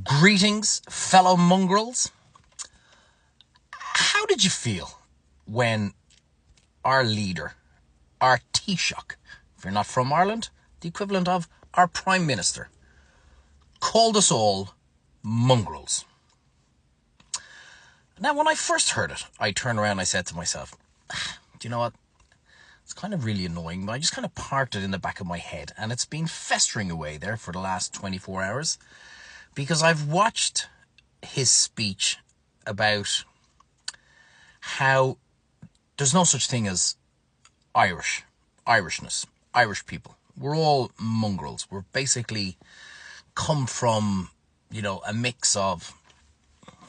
Greetings, fellow mongrels. How did you feel when our leader, our Taoiseach, if you're not from Ireland, the equivalent of our Prime Minister, called us all mongrels? Now, when I first heard it, I turned around and I said to myself, do you know what? It's kind of really annoying, but I just kind of parked it in the back of my head, and it's been festering away there for the last 24 hours because I've watched his speech about how there's no such thing as Irishness, Irish people. We're all mongrels. We're basically come from, a mix of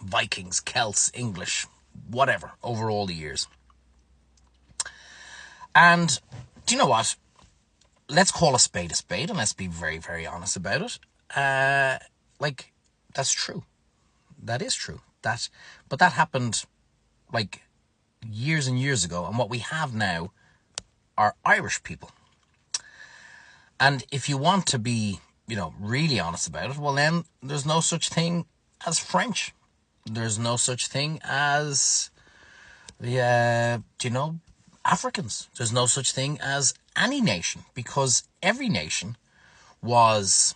Vikings, Celts, English, whatever, over all the years. And do you know what? Let's call a spade and let's be very, very honest about it. That's true. That is true. But that happened years and years ago. And what we have now are Irish people. And if you want to be, really honest about it, well then there's no such thing as French. There's no such thing as Africans. There's no such thing as any nation, because every nation was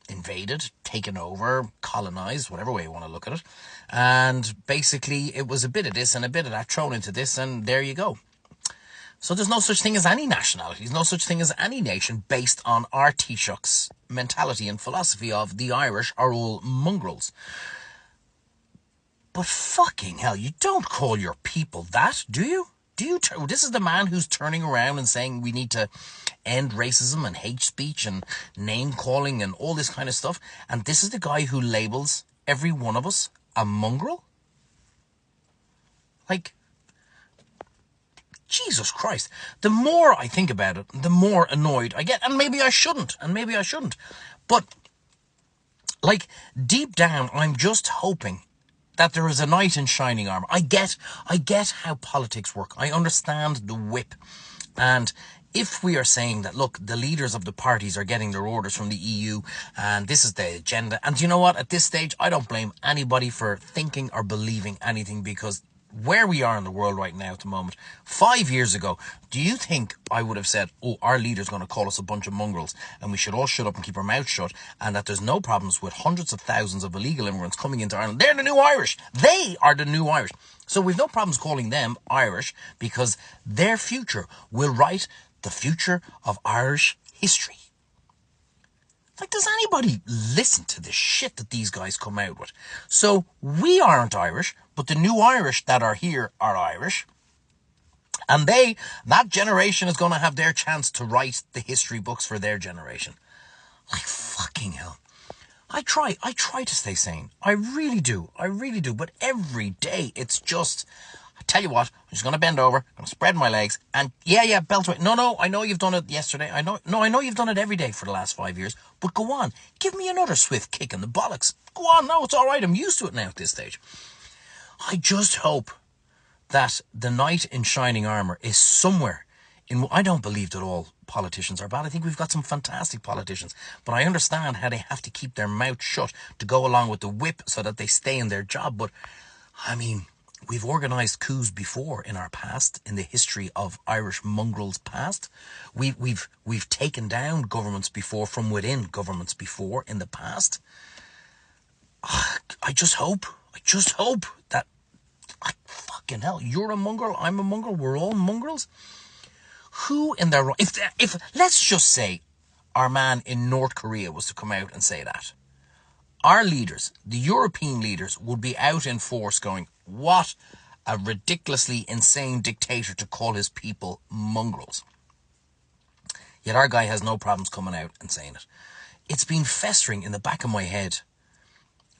invaded, taken over, colonized, whatever way you want to look at it. And basically it was a bit of this and a bit of that thrown into this, and there you go. So there's no such thing as any nationality. There's no such thing as any nation based on our Taoiseach's mentality and philosophy of the Irish are all mongrels. But fucking hell, you don't call your people that, do you? This is the man who's turning around and saying we need to end racism and hate speech and name calling and all this kind of stuff. And this is the guy who labels every one of us a mongrel? Jesus Christ. The more I think about it, the more annoyed I get. And maybe I shouldn't. But, deep down, I'm just hoping that there is a knight in shining armor. I get how politics work. I understand the whip. And if we are saying that, look, the leaders of the parties are getting their orders from the EU and this is the agenda. And you know what? At this stage, I don't blame anybody for thinking or believing anything, because where we are in the world right now at the moment, 5 years ago, do you think I would have said, oh, our leader's going to call us a bunch of mongrels and we should all shut up and keep our mouths shut, and that there's no problems with hundreds of thousands of illegal immigrants coming into Ireland? They're the new Irish. They are the new Irish. So we've no problems calling them Irish, because their future will write the future of Irish history. Does anybody listen to the shit that these guys come out with? So we aren't Irish, but the new Irish that are here are Irish. And that generation is going to have their chance to write the history books for their generation. Fucking hell. I try to stay sane. I really do. But every day it's just, I tell you what, I'm just going to bend over, I'm going to spread my legs, and belt away. No, I know you've done it yesterday. I know you've done it every day for the last 5 years, but go on. Give me another swift kick in the bollocks. Go on, no, it's all right. I'm used to it now at this stage. I just hope that the knight in shining armor is somewhere in... I don't believe that all politicians are bad. I think we've got some fantastic politicians, but I understand how they have to keep their mouth shut to go along with the whip so that they stay in their job. But, we've organised coups before in our past, in the history of Irish mongrels past. We've taken down governments before, from within governments before in the past. I just hope that, fucking hell, you're a mongrel, I'm a mongrel, we're all mongrels. Who in their... If let's just say our man in North Korea was to come out and say that, our leaders, the European leaders, would be out in force going, what a ridiculously insane dictator to call his people mongrels. Yet our guy has no problems coming out and saying it. It's been festering in the back of my head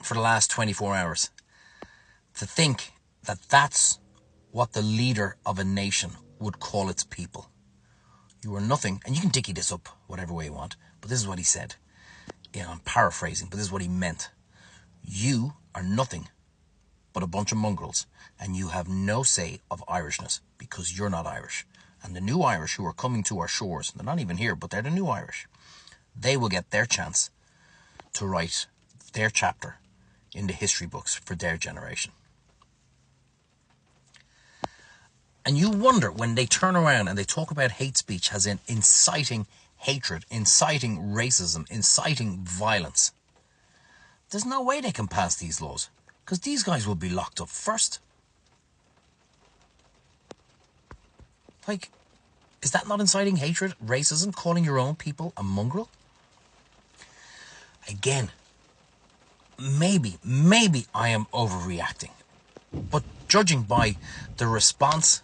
for the last 24 hours to think that that's what the leader of a nation would call its people. You are nothing, and you can dicky this up whatever way you want, but this is what he said. I'm paraphrasing, but this is what he meant. You are nothing but a bunch of mongrels, and you have no say of Irishness, because you're not Irish. And the new Irish who are coming to our shores, they're not even here, but they're the new Irish. They will get their chance to write their chapter in the history books for their generation. And you wonder when they turn around and they talk about hate speech as in inciting hatred, inciting racism, inciting violence. There's no way they can pass these laws, because these guys will be locked up first. Like, is that not inciting hatred, racism, calling your own people a mongrel? Again, maybe I am overreacting. But judging by the response,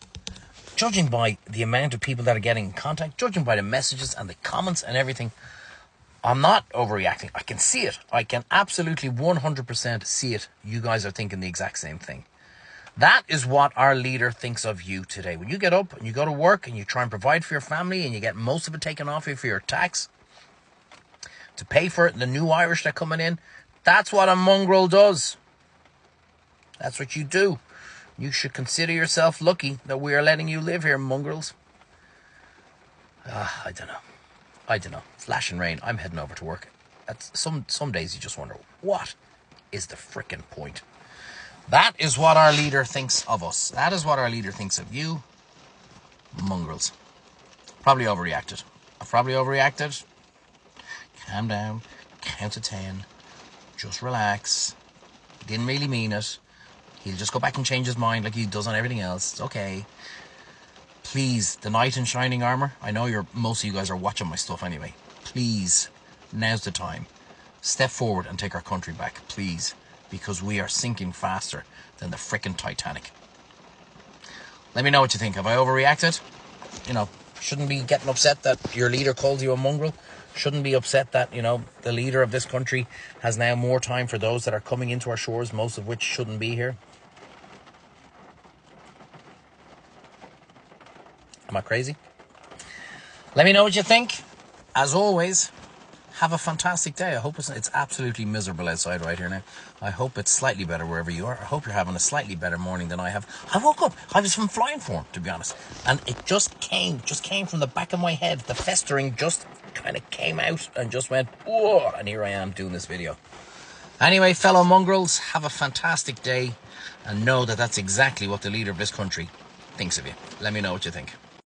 judging by the amount of people that are getting in contact, judging by the messages and the comments and everything, I'm not overreacting. I can see it. I can absolutely 100% see it. You guys are thinking the exact same thing. That is what our leader thinks of you today. When you get up and you go to work and you try and provide for your family and you get most of it taken off you for your tax to pay for it, the new Irish that are coming in, that's what a mongrel does. That's what you do. You should consider yourself lucky that we are letting you live here, mongrels. I don't know. It's lashing rain. I'm heading over to work. Some days you just wonder, what is the frickin' point? That is what our leader thinks of us. That is what our leader thinks of you, mongrels. Probably overreacted. I've probably overreacted. Calm down. Count to 10. Just relax. He didn't really mean it. He'll just go back and change his mind like he does on everything else. It's okay. Please, the knight in shining armor. I know most of you guys are watching my stuff anyway. Please, now's the time. Step forward and take our country back, please. Because we are sinking faster than the frickin' Titanic. Let me know what you think. Have I overreacted? You know, shouldn't be getting upset that your leader calls you a mongrel. Shouldn't be upset that, the leader of this country has now more time for those that are coming into our shores, most of which shouldn't be here. Am I crazy? Let me know what you think. As always, have a fantastic day. I hope it's absolutely miserable outside right here now. I hope it's slightly better wherever you are. I hope you're having a slightly better morning than I have. I woke up. I was from flying form, to be honest. And it just came from the back of my head. The festering just kind of came out and just went, whoa. And here I am doing this video. Anyway, fellow mongrels, have a fantastic day. And know that that's exactly what the leader of this country thinks of you. Let me know what you think.